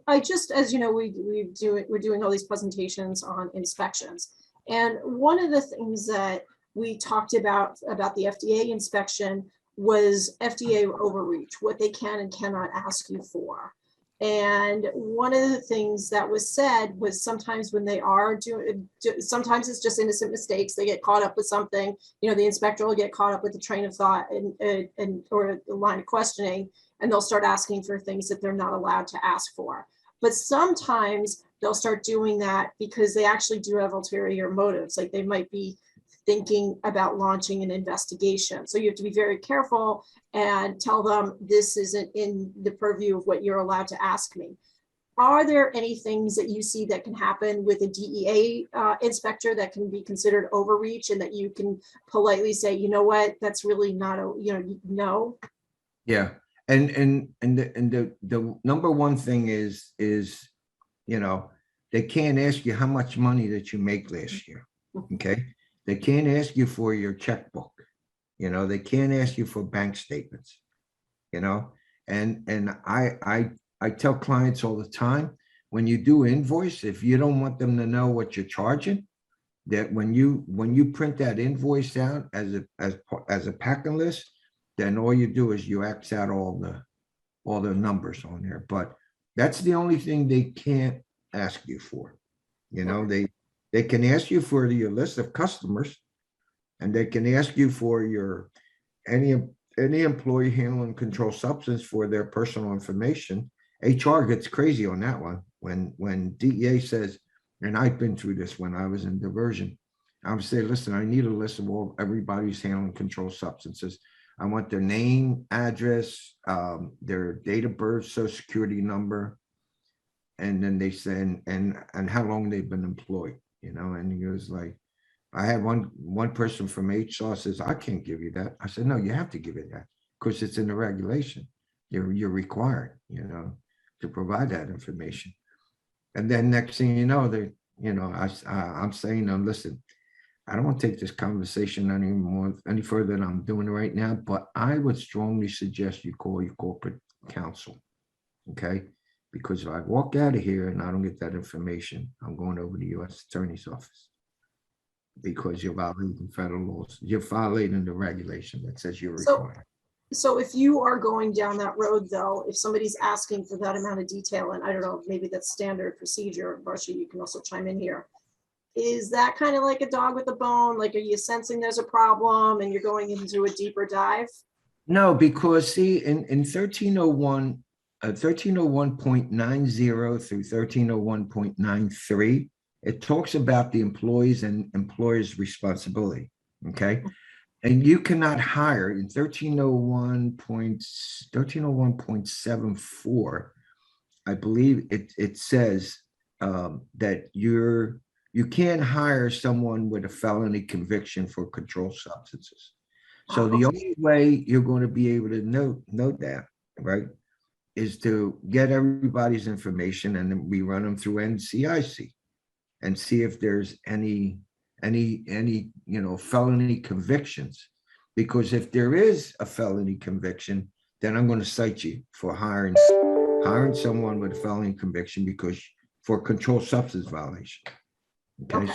I just, as you know, we're doing all these presentations on inspections. And one of the things that we talked about the FDA inspection was FDA overreach, what they can and cannot ask you for. And one of the things that was said was sometimes when they are doing, sometimes it's just innocent mistakes. They get caught up with something, you know, the inspector will get caught up with the train of thought and or the line of questioning, and they'll start asking for things that they're not allowed to ask for. But sometimes they'll start doing that because they actually do have ulterior motives. Like they might be thinking about launching an investigation. So you have to be very careful and tell them this isn't in the purview of what you're allowed to ask me. Are there any things that you see that can happen with a DEA inspector that can be considered overreach and that you can politely say, you know what, that's really not a, you know, no? Yeah. And the number one thing is, you know, they can't ask you how much money that you make last year. Okay. They can't ask you for your checkbook. You know, they can't ask you for bank statements, you know, and I tell clients all the time, when you do invoice, if you don't want them to know what you're charging, that when you print that invoice out as a packing list, then all you do is you X out all the numbers on there. But that's the only thing they can't ask you for. You know, they can ask you for your list of customers, and they can ask you for your any employee handling controlled substance for their personal information. HR gets crazy on that one. When DEA says, and I've been through this when I was in diversion, I would say, listen, I need a list of all everybody's handling controlled substances. I want their name, address, their date of birth, social security number, and then they say, and how long they've been employed, you know. And he was like, I had one person from HR says, I can't give you that. I said, no, you have to give it that because it's in the regulation. You're required, you know, to provide that information. And then next thing you know, I'm saying, no, listen, I don't want to take this conversation any further than I'm doing right now, but I would strongly suggest you call your corporate counsel, okay? Because if I walk out of here and I don't get that information, I'm going over to the U.S. Attorney's Office because you're violating federal laws. You're violating the regulation that says you're required. So if you are going down that road, though, if somebody's asking for that amount of detail, and I don't know, maybe that's standard procedure, Varsha, you can also chime in here. Is that kind of like a dog with a bone? Like, are you sensing there's a problem and you're going into a deeper dive? No, because see, in 1301, 1301.90 through 1301.93, it talks about the employees and employers' responsibility. Okay. And you cannot hire in 1301.74, I believe it says that you can't hire someone with a felony conviction for controlled substances. So the only way you're going to be able to note that, right, is to get everybody's information, and then we run them through NCIC and see if there's any felony convictions. Because if there is a felony conviction, then I'm going to cite you for hiring someone with a felony conviction because for controlled substance violation. Okay.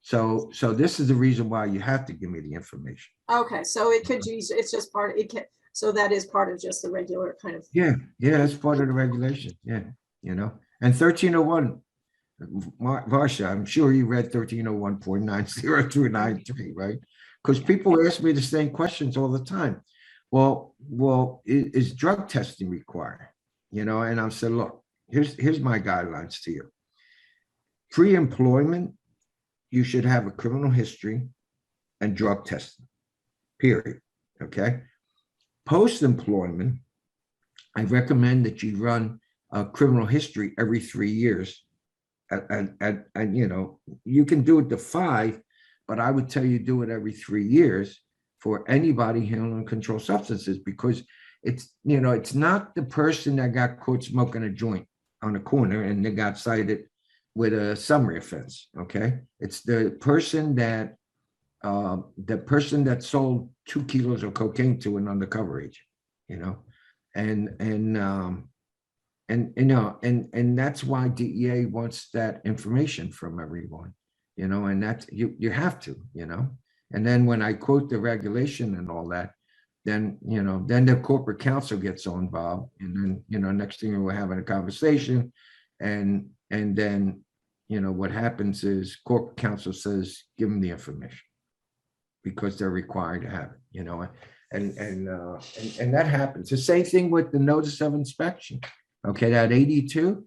So this is the reason why you have to give me the information. Okay, so it could use, it's just part, so that is part of just the regular kind of. Yeah, that's part of the regulation. Yeah, you know, and 1301, Varsha, I'm sure you read 1301.90 through 93, right? Because people ask me the same questions all the time. Well, is drug testing required? You know, and I said, look, here's my guidelines to you. Pre-employment, you should have a criminal history and drug testing, period. Okay. Post-employment, I recommend that you run a criminal history every 3 years and you know, you can do it to 5, but I would tell you do it every 3 years for anybody handling controlled substances, because it's, you know, it's not the person that got caught smoking a joint on the corner and they got cited with a summary offense. Okay, it's the person that sold 2 kilos of cocaine to an undercover agent, you know, and you know, and that's why DEA wants that information from everyone, you know, and that's, you have to, you know. And then when I quote the regulation and all that, then, you know, then the corporate counsel gets so involved, and then, you know, next thing we're having a conversation, and then, you know, what happens is corporate counsel says, give them the information because they're required to have it, you know, and that happens. The same thing with the notice of inspection. Okay, that 82,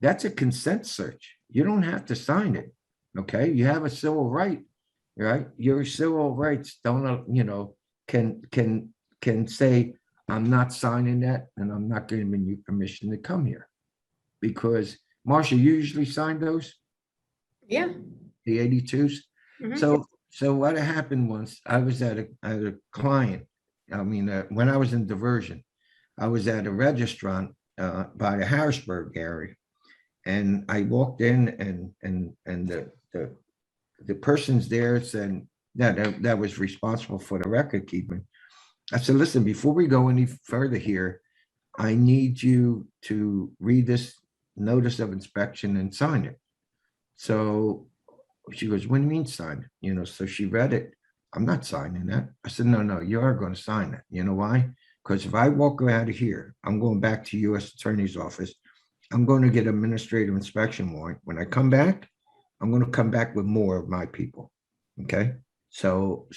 that's a consent search. You don't have to sign it. Okay, you have a civil right, right? Your civil rights don't, you know, can say, I'm not signing that, and I'm not giving you permission to come here. Because Marcia, you usually sign those? Yeah. The 82s? Mhm. So what happened once, I was at a client, I mean, when I was in diversion, I was at a registrant by the Harrisburg area, and I walked in, and the person's there said that was responsible for the record keeping. I said, listen, before we go any further here, I need you to read this notice of inspection and sign it. So she goes, what do you mean sign it? You know, so she read it. I'm not signing that. I said, no, you are going to sign it. You know why? Because if I walk out of here, I'm going back to U.S. Attorney's office. I'm going to get administrative inspection warrant. When I come back, I'm going to come back with more of my people. Okay. So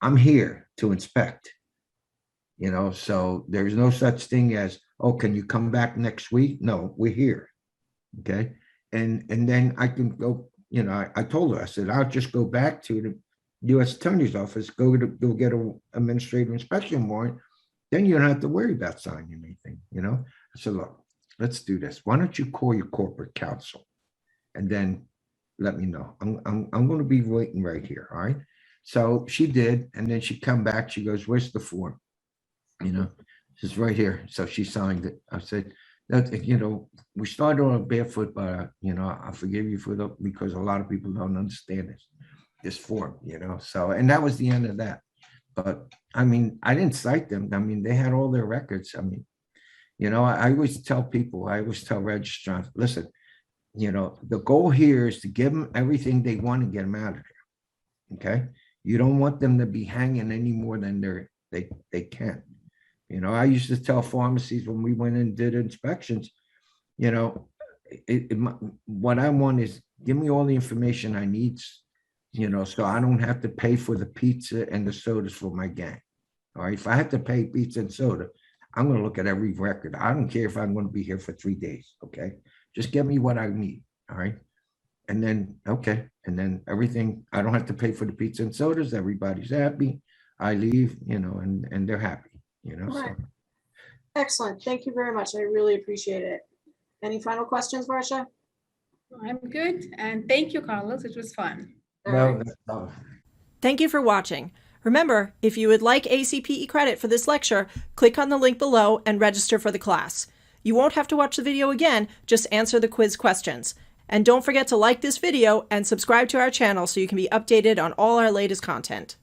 I'm here to inspect, you know, so there's no such thing as, oh, can you come back next week? No, we're here. Okay. And then I can go, you know, I told her, I said, I'll just go back to the U.S. Attorney's office, go get an administrative inspection warrant. Then you don't have to worry about signing anything, you know? I said, look, let's do this. Why don't you call your corporate counsel and then let me know. I'm going to be waiting right here, all right? So she did, and then she come back, she goes, where's the form? You know, it's right here. So she signed it. I said, that, you know, we started on barefoot, but, you know, I forgive you for because a lot of people don't understand this form, you know? So, and that was the end of that. But I mean, I didn't cite them. I mean, they had all their records. I mean, you know, I always tell people, I always tell registrants, listen, you know, the goal here is to give them everything they want and get them out of there. Okay. You don't want them to be hanging any more than they can. You know, I used to tell pharmacies when we went and did inspections, you know, what I want is give me all the information I need, you know, so I don't have to pay for the pizza and the sodas for my gang. All right. If I have to pay pizza and soda, I'm going to look at every record. I don't care if I'm going to be here for 3 days. Okay. Just give me what I need. All right. And then, okay. And then everything, I don't have to pay for the pizza and sodas. Everybody's happy. I leave, you know, and they're happy, you know. Right. So. Excellent. Thank you very much. I really appreciate it. Any final questions, Marcia? I'm good. And thank you, Carlos. It was fun. No. Thank you for watching. Remember, if you would like ACPE credit for this lecture, click on the link below and register for the class. You won't have to watch the video again, just answer the quiz questions. And don't forget to like this video and subscribe to our channel so you can be updated on all our latest content.